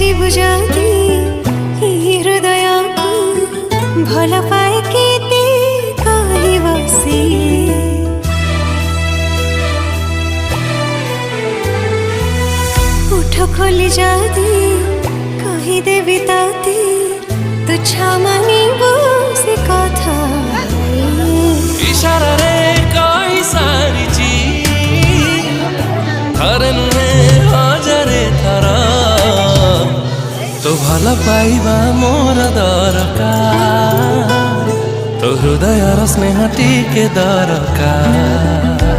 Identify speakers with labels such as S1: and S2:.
S1: पचारि बुझाती हृदय को भल पाए केते कहि बसी उठ खोली जाती कहि देवी ताती तुझा मानिबो से कथा
S2: इशारा रे कहि सारिची थरे नुहे हजारे थरा तो भल पाइबा मोर दरकार तो हृदय स्नेह टिके दरकार।